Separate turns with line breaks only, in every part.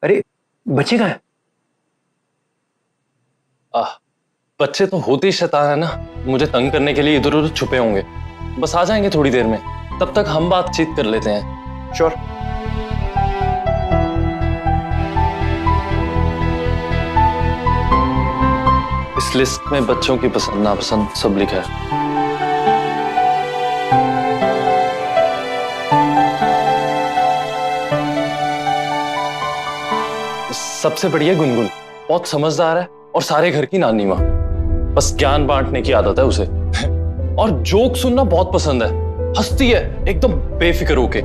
अरे बच्चे कहाँ है?
आह, बच्चे तो होते ही शैतान है ना, मुझे तंग करने के लिए इधर उधर छुपे होंगे। बस आ जाएंगे थोड़ी देर में, तब तक हम बातचीत कर लेते हैं।
श्योर।
इस लिस्ट में बच्चों की पसंद नापसंद सब लिखा है। सबसे बढ़िया गुनगुन, बहुत समझदार है और सारे घर की नानी माँ। बस ज्ञान बांटने की आदत है उसे। और जोक सुनना बहुत पसंद है, हंसती है एकदम बेफिक्र होके।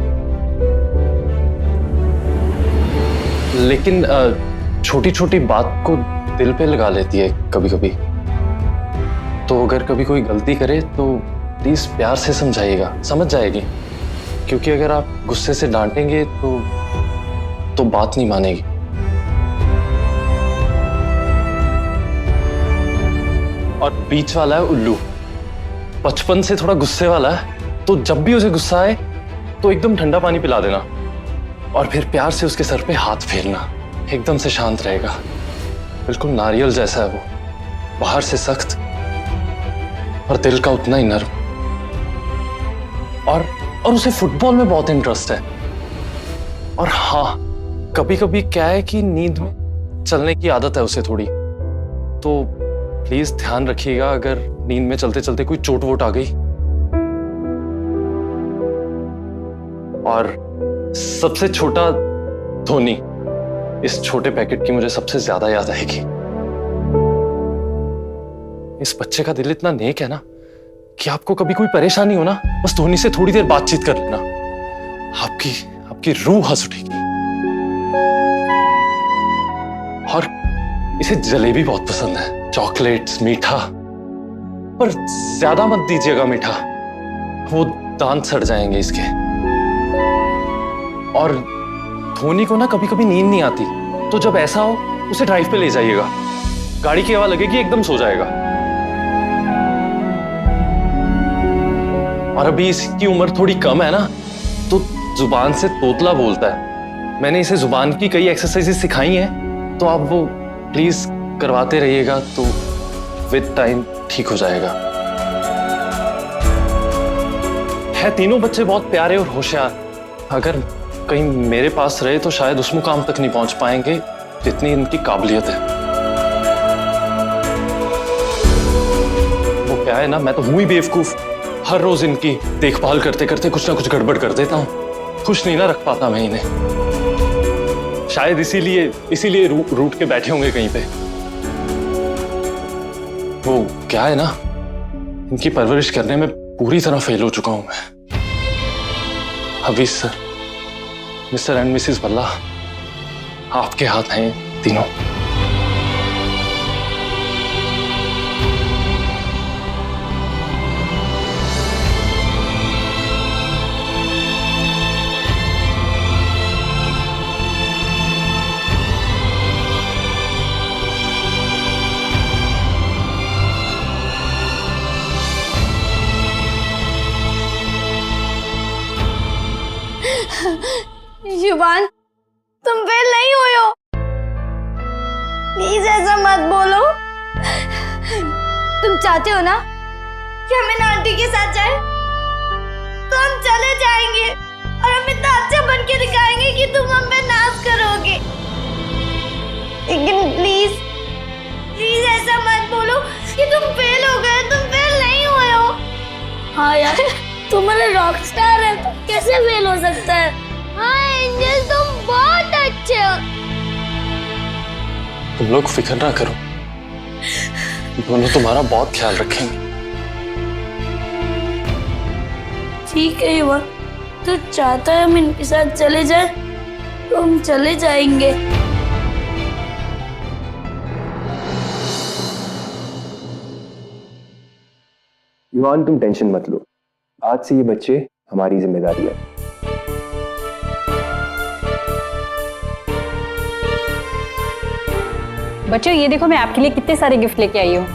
लेकिन छोटी छोटी बात को दिल पे लगा लेती है कभी कभी। तो अगर कभी कोई गलती करे तो प्लीज प्यार से समझाइएगा, समझ जाएगी। क्योंकि अगर आप गुस्से से डांटेंगे तो बात नहीं मानेगी। और बीच वाला है उल्लू, बचपन से थोड़ा गुस्से वाला है। तो जब भी उसे गुस्सा आए तो एकदम ठंडा पानी पिला देना और फिर प्यार से उसके सर पे हाथ फेरना, एकदम से शांत रहेगा। बिल्कुल नारियल जैसा है वो, बाहर से सख्त और दिल का उतना ही नर्म। और उसे फुटबॉल में बहुत इंटरेस्ट है। और हाँ, कभी कभी क्या है कि नींद में चलने की आदत है उसे थोड़ी। तो प्लीज ध्यान रखिएगा अगर नींद में चलते चलते कोई चोट वोट आ गई। और सबसे छोटा धोनी, इस छोटे पैकेट की मुझे सबसे ज्यादा याद आएगी। इस बच्चे का दिल इतना नेक है ना कि आपको कभी कोई परेशानी हो ना, बस धोनी से थोड़ी देर बातचीत कर लेना, आपकी रूह हंस उठेगी। और इसे जलेबी बहुत पसंद है, चॉकलेट्स, मीठा। पर ज्यादा मत दीजिएगा मीठा, वो दांत सड़ जाएंगे इसके। और धोनी को ना कभी कभी नींद नहीं आती, तो जब ऐसा हो उसे ड्राइव पे ले जाइएगा, गाड़ी की हवा लगेगी एकदम सो जाएगा। और अभी इसकी उम्र थोड़ी कम है ना, तो जुबान से तोतला बोलता है। मैंने इसे जुबान की कई एक्सरसाइजेस सिखाई हैं, तो आप वो प्लीज करवाते रहिएगा, तो विद टाइम ठीक हो जाएगा। है तीनों बच्चे बहुत प्यारे और होशियार। अगर कहीं मेरे पास रहे तो शायद उस मुकाम तक नहीं पहुंच पाएंगे जितनी इनकी काबिलियत है। वो क्या है ना, मैं तो हूं ही बेवकूफ। हर रोज इनकी देखभाल करते करते कुछ ना कुछ गड़बड़ कर देता हूं। खुश नहीं ना रख पाता मैं इन्हें। शायद इसीलिए रूठ के बैठे होंगे कहीं पे। वो क्या है ना, इनकी परवरिश करने में पूरी तरह फेल हो चुका हूं मैं। अभी sir, mister and Mrs Bhalla, आपके हाथ हैं तीनों।
युवान, तुम फेल नहीं हुए हो। प्लीज ऐसा मत बोलो। तुम चाहते हो ना कि हम इन आंटी के साथ जाएं? तो हम चले जाएंगे और हम इतना अच्छा बन के दिखाएंगे कि तुम हम पे नाज करोगे। लेकिन प्लीज प्लीज ऐसा मत बोलो कि तुम फेल हो गए। तुम फेल नहीं हुए हो। हाँ यार, तुम्हारे रॉक स्टार है, तो कैसे फेल हो सकता है? हाँ एंजल, तुम बहुत अच्छे हो।
तुम लोग फिक्र ना करो, दोनों तुम्हारा बहुत ख्याल रखेंगे।
ठीक है युवा, तो चाहता है हम इनके साथ चले जाएं, तो हम चले जाएंगे।
युवान, तुम टेंशन मत लो, आज से ये बच्चे हमारी जिम्मेदारी है।
बच्चों ये देखो, मैं आपके लिए कितने सारे गिफ्ट लेके आई हूँ।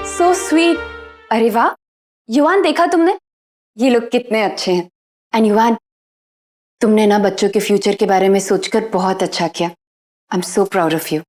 So sweet. अरे वाह युवान, देखा तुमने? ये लोग कितने अच्छे हैं। एंड युवान,
तुमने ना बच्चों के फ्यूचर के बारे में सोचकर बहुत अच्छा किया। I am so proud of you.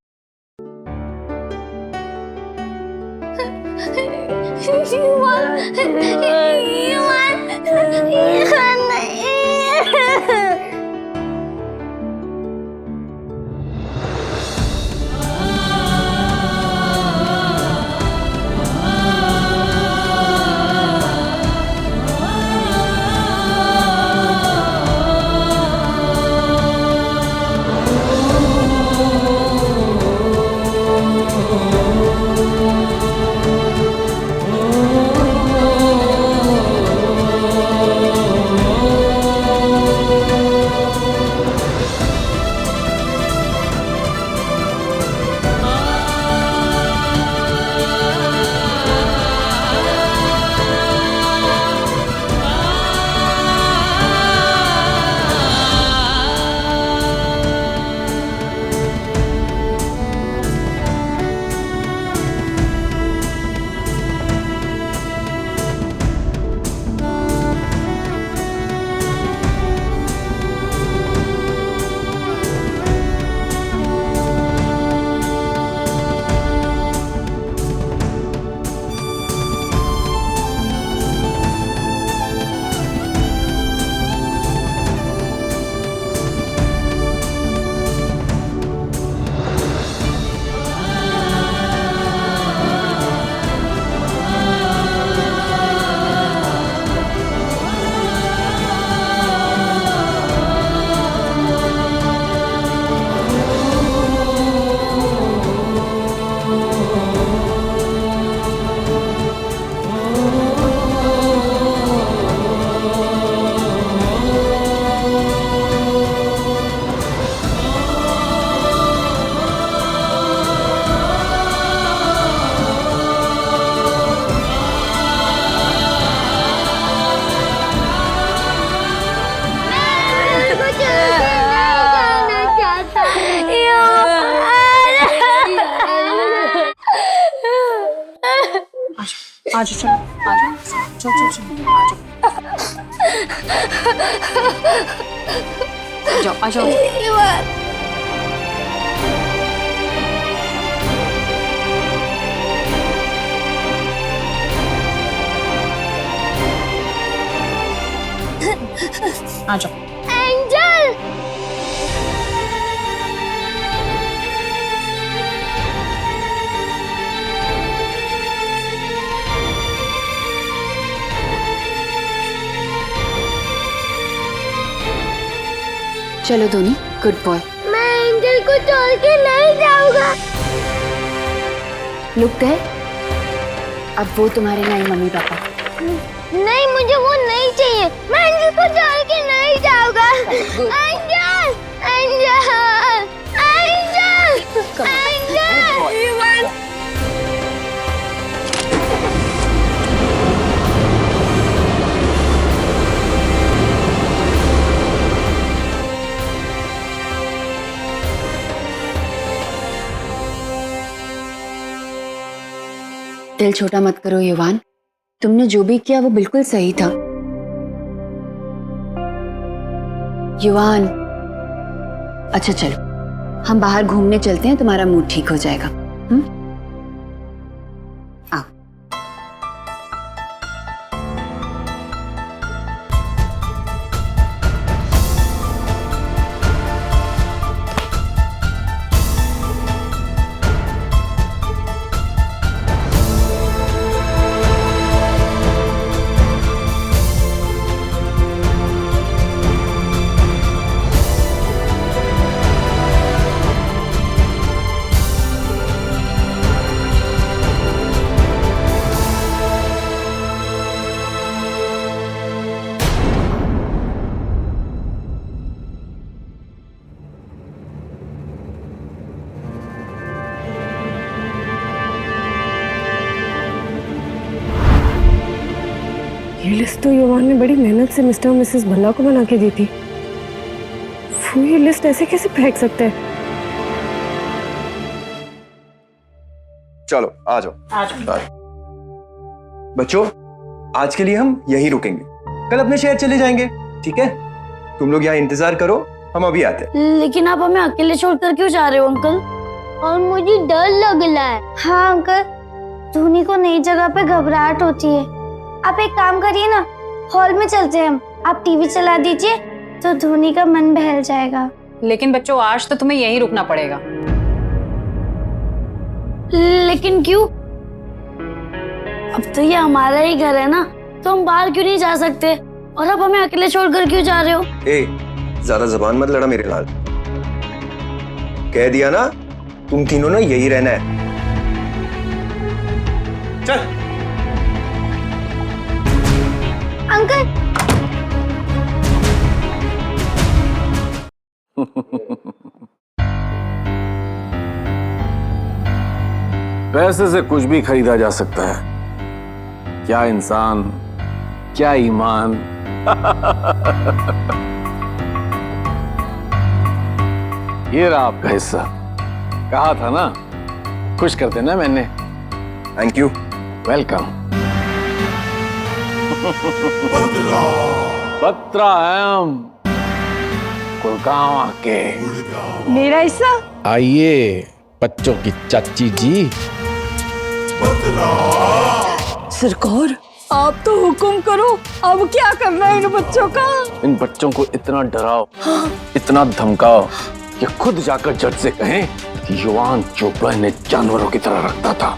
आज चलो, चल चल चल, आ जाओ। आ जाओ।
एंजल,
चलो धोनी, गुड बॉय।
मैं एंजल को छोड़ के नहीं जाऊंगा।
लुक गए, अब वो तुम्हारे नए मम्मी पापा।
नहीं, मुझे वो नहीं चाहिए। मैं एंजल को छोड़ के नहीं जाऊंगा। Angel, angel, angel, angel.
दिल छोटा मत करो युवान, तुमने जो भी किया वो बिल्कुल सही था। युवान, अच्छा चलो हम बाहर घूमने चलते हैं, तुम्हारा मूड ठीक हो जाएगा। आओ।
ये लिस्ट तो युवान ने बड़ी मेहनत से मिस्टर और मिसेस भल्ला को बना के दी थी। वो ये लिस्ट ऐसे कैसे फेंक सकते हैं?
चलो आ जाओ। बच्चों, आज के लिए हम यहीं रुकेंगे, कल अपने शहर चले जाएंगे, ठीक है? तुम लोग यहाँ इंतजार करो, हम अभी आते हैं।
लेकिन आप हमें अकेले छोड़कर क्यों जा रहे हो अंकल? और मुझे डर लग रहा है। हाँ अंकल, धोनी को नई जगह पे घबराहट होती है। आप एक काम करिए ना, हॉल में चलते हैं हम। आप टीवी चला दीजिए तो धोनी का मन बहल जाएगा।
लेकिन बच्चों आज तो तुम्हें यहीं रुकना पड़ेगा।
लेकिन क्यों? अब तो ये हमारा ही घर है ना, तो हम बाहर क्यों नहीं जा सकते? और आप हमें अकेले छोड़कर क्यों जा रहे हो?
ए, ज्यादा जबान मत लड़ा मेरे लाल। कह दिया ना, तुम तीनों ना यही रहना है। चल।
अंकल
पैसे से कुछ भी खरीदा जा सकता है, क्या इंसान, क्या ईमान। ये रहा आपका हिस्सा। कहा था ना, खुश कर देना मैंने।
Thank you.
वेलकम। बत्रा एम गुड़गांव के
मेरा हिस्सा?
आइए बच्चों की चाची जी।
सरकार, आप तो हुक्म करो, अब क्या करना है इन बच्चों का?
इन बच्चों को इतना डराओ, इतना धमकाओ कि खुद जाकर जज से कहें कि युवान चोपड़ा इन्हें जानवरों की तरह रखता था।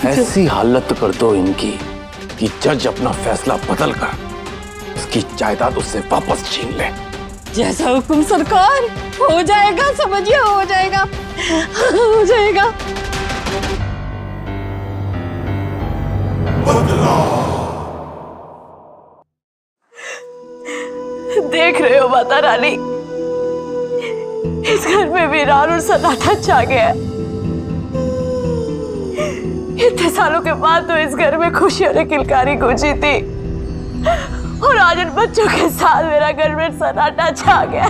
ऐसी हालत कर दो इनकी कि जज अपना फैसला बदल कर उसकी जायदाद उससे वापस छीन ले।
जैसा हुक्म सरकार। हो जाएगा, समझिए, हो जाएगा, हो जाएगा। देख रहे हो माता रानी, इस घर में वीरान और सन्नाटा छा गया है। इतने सालों के बाद तो इस घर में खुशियों ने किलकारी गूंजी थी, और आज इन बच्चों के साथ मेरा घर में सन्नाटा छा गया।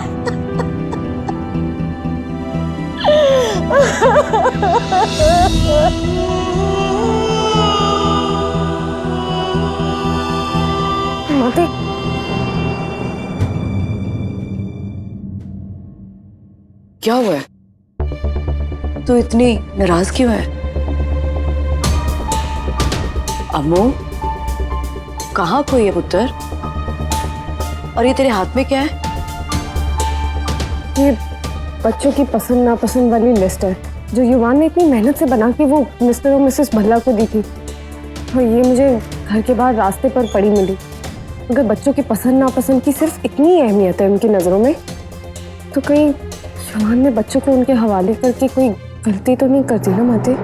माते, क्या हुआ है? तू इतनी नाराज क्यों है? अम्मू, कहाँ कोई है पुत्र? और ये तेरे हाथ में क्या है? ये बच्चों की पसंद नापसंद वाली लिस्ट है जो युवान ने इतनी मेहनत से बना के वो मिस्टर और मिसेस भल्ला को दी थी। और ये मुझे घर के बाहर रास्ते पर पड़ी मिली। अगर बच्चों की पसंद नापसंद की सिर्फ इतनी अहमियत है उनकी नज़रों में, तो कहीं युवान ने बच्चों को उनके हवाले करके कोई गलती तो नहीं करती ना माते?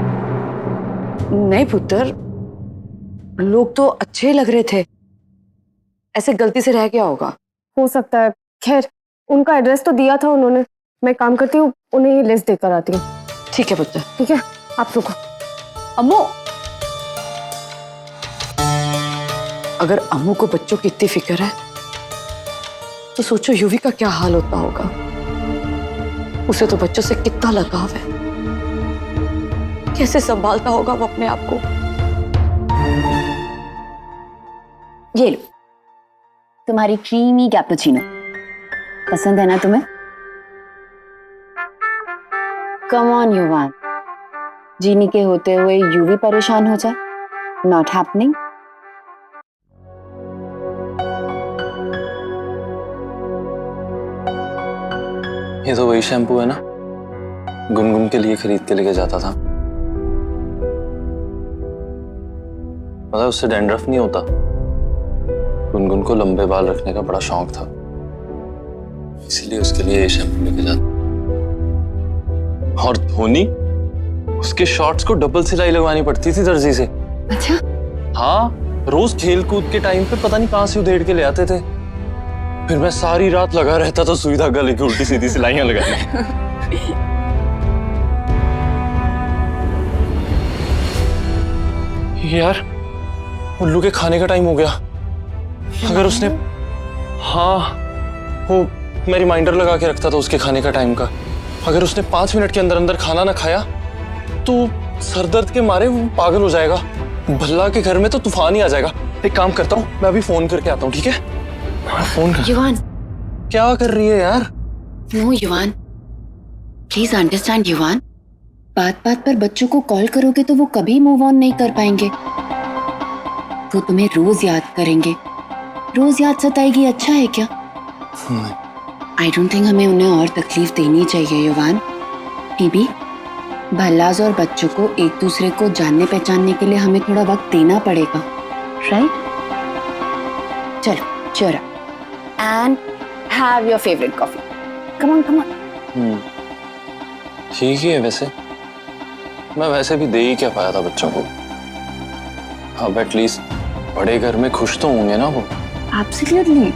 नहीं पुत्र, लोग तो अच्छे लग रहे थे, ऐसे गलती से रह गया होगा। हो सकता है। खैर, उनका एड्रेस तो दिया था उन्होंने। मैं काम करती हूँ, उन्हें ये लिस्ट देकर आती हूँ। ठीक है पुत्र। ठीक है, आप रुको। अम्मू, अगर अम्मू को बच्चों की इतनी फिक्र है तो सोचो युवी का क्या हाल होता होगा। उसे तो बच्चों से कितना लगाव है, कैसे संभालता होगा वो अपने आप को।
ये लो, तुम्हारी क्रीमी कैपुचिनो पसंद है ना तुम्हें? कम ऑन युवान, जीनी के होते हुए यूं भी परेशान हो जाए? Not happening.
ये तो वही शैम्पू है ना, गुनगुन के लिए खरीद के लेके जाता था। पता है उससे डैंड्रफ नहीं होता। गुनगुन को लंबे बाल रखने का बड़ा शौक था, इसीलिए उसके लिए ये शैम्पू लेके जाता। और धोनी, उसके शॉर्ट्स को डबल सिलाई लगवानी पड़ती थी दर्जी से।
अच्छा?
हाँ, रोज खेल कूद के टाइम पे पता नहीं कहां से उधेड़ के ले आते थे। फिर मैं सारी रात लगा रहता था सुई धागा लेके उल्टी सीधी सिलाइयां लगाने। यार, उल्लू के खाने का टाइम हो गया। अगर उसने, हाँ, वो मैं रिमाइंडर लगा के रखता था उसके खाने का टाइम का। अगर उसने 5 मिनट के अंदर अंदर खाना ना खाया तो सरदर्द के मारे वो पागल हो जाएगा। भल्ला के घर में तो तूफान ही आ जाएगा। एक काम करता हूँ, मैं अभी फोन करके आता हूँ, ठीक है? फोन कर।
युवान,
क्या कर रही है यार?
नो युवान, प्लीज अंडरस्टैंड युवान। बात बात पर बच्चों को कॉल करोगे तो वो कभी मूव ऑन नहीं कर पाएंगे। वो तुम्हें रोज याद करेंगे। रोज याद सताएगी, अच्छा है क्या? आई डोंट थिंक हमें उन्हें और तकलीफ देनी चाहिए युवान। बीबी, भल्लाज और बच्चों को एक दूसरे को जानने पहचानने के लिए हमें थोड़ा वक्त देना पड़ेगा, राइट? चलो चोरा and have your favourite coffee. Come on come on.
ठीक ही है वैसे। मैं वैसे भी दे ही क्या पाया था बच्चों को। अब एटलीस्ट बड़े घर में खुश तो होंगे ना वो।
एब्सोल्युटली।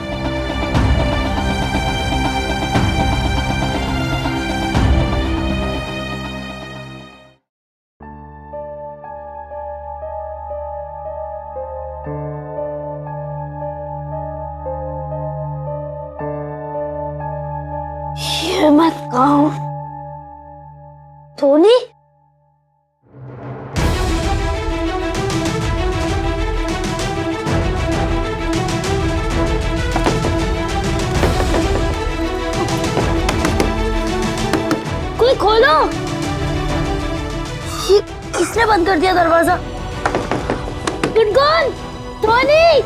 ये मत कहो धोनी। कोई खोलो। ये किसने बंद कर दिया दरवाजा? गुडगॉन, धोनी,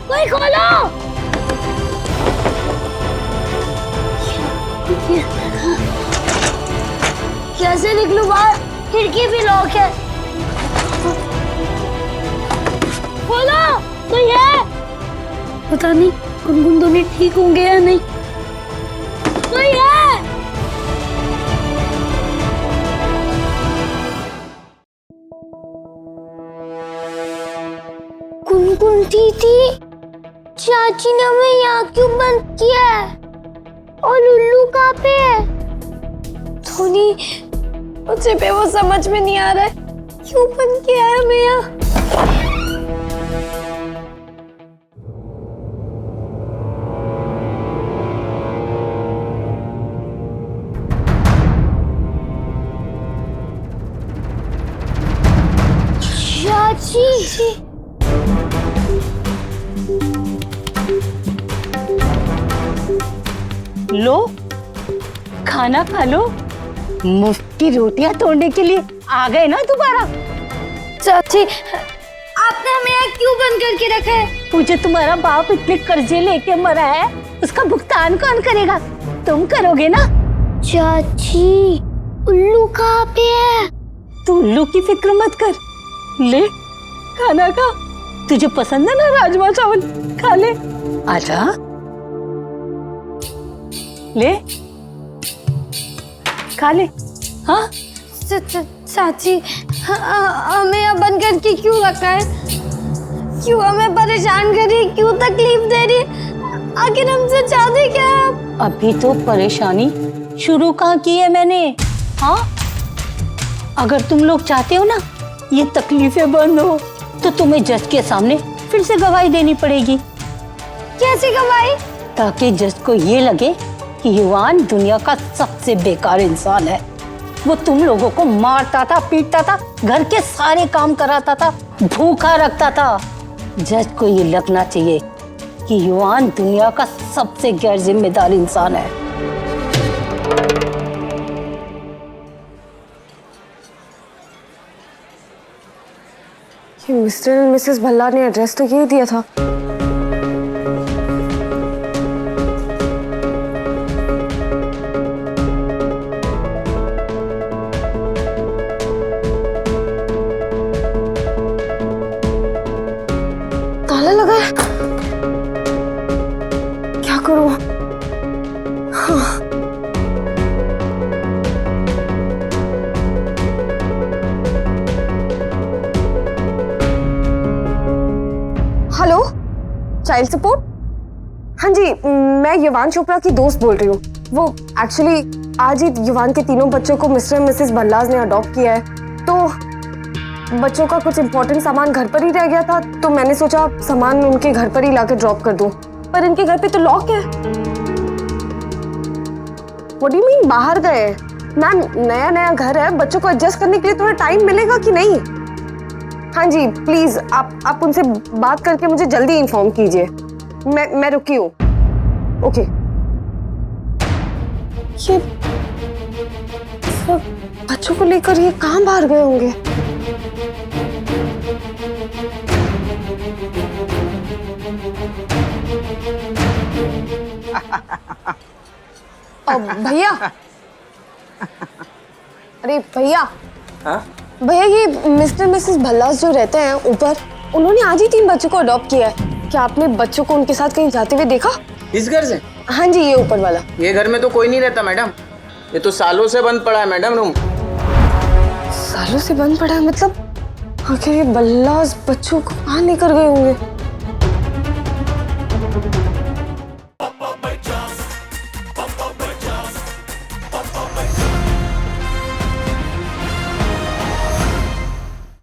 कोई खोलो। कैसे निकलूं बाहर? खिड़की भी लॉक है। खोलो, कोई है? पता नहीं गुनगुन दोनों ठीक होंगे या नहीं। कोई है? गुनगुन दीदी, चाची ने हमें यहाँ क्यों बंद किया है? और उल्लू कहाँ पे है? धोनी, मुझे पे वो समझ में नहीं आ रहा है, क्यों बंद किया है हमें यहाँ? चाची,
लो खाना खा लो। मुफ्त की रोटियां तोड़ने के लिए आ गए ना दोबारा।
चाची, आपने हमें यहाँ क्यों बंद करके रखा है?
मुझे तुम्हारा बाप इतने कर्जे लेके मरा है, उसका भुगतान कौन करेगा? तुम करोगे ना।
चाची, उल्लू कहाँ पे है?
तू उल्लू की फिक्र मत कर। ले खाना खा, तुझे पसंद है ना राजमा चावल, खा ले। आजा, ले खा ले। हाँ
चाची, हमें यहाँ बंद करके क्यों रखा है? क्यों हमें परेशान कर रही? क्यों तकलीफ दे रही? आखिर हमसे चाहते क्या है आप?
अभी तो परेशानी शुरू कहाँ की है मैंने। हाँ, अगर तुम लोग चाहते हो ना ये तकलीफें बंद हो, तो तुम्हें जज के सामने फिर से गवाही देनी पड़ेगी।
कैसी गवाही?
ताकि जज को ये लगे कि युवान दुनिया का सबसे बेकार इंसान है। वो तुम लोगों को मारता था, पीटता था, घर के सारे काम कराता था, भूखा रखता था। जज को ये लगना चाहिए कि युवान दुनिया का सबसे गैर जिम्मेदार इंसान है।
ये मिस्टर एंड मिसेस भल्ला ने एड्रेस तो यही दिया था। ताला लगा है, क्या करूं? हाँ। Hello, child support? हाँ जी, मैं युवान चोपड़ा की दोस्त बोल रही हूँ। वो एक्चुअली आज ही युवान के तीनों बच्चों को मिस्टर एंड मिसेस भल्लाज ने अडॉप्ट किया है, तो बच्चों का कुछ इंपॉर्टेंट सामान घर पर ही रह गया था, तो मैंने सोचा सामान उनके घर पर ही लाके ड्रॉप कर दूं। पर इनके घर पे तो लॉक है। व्हाट डू यू मीन बाहर गए? मैम, नया नया घर है, बच्चों को एडजस्ट करने के लिए थोड़ा टाइम मिलेगा कि नहीं? हाँ जी, प्लीज आप उनसे बात करके मुझे जल्दी इन्फॉर्म कीजिए। मैं रुकी हूँ। ओके। ये सब बच्चों को लेकर ये कहाँ बाहर गए होंगे? भैया, अरे भैया, भैया ये मिस्टर मिसेस भल्लास जो रहते हैं ऊपर, उन्होंने आज ही 3 बच्चों को अडॉप्ट किया है। क्या आपने बच्चों को उनके साथ कहीं जाते हुए देखा?
इस घर से?
हाँ जी, ये ऊपर वाला।
ये घर में तो कोई नहीं रहता मैडम, ये तो सालों से बंद पड़ा है मैडम रूम।
सालों से बंद पड़ा है मतलब? आखिर ये भल्लास बच्चों को कहाँ लेकर गए होंगे?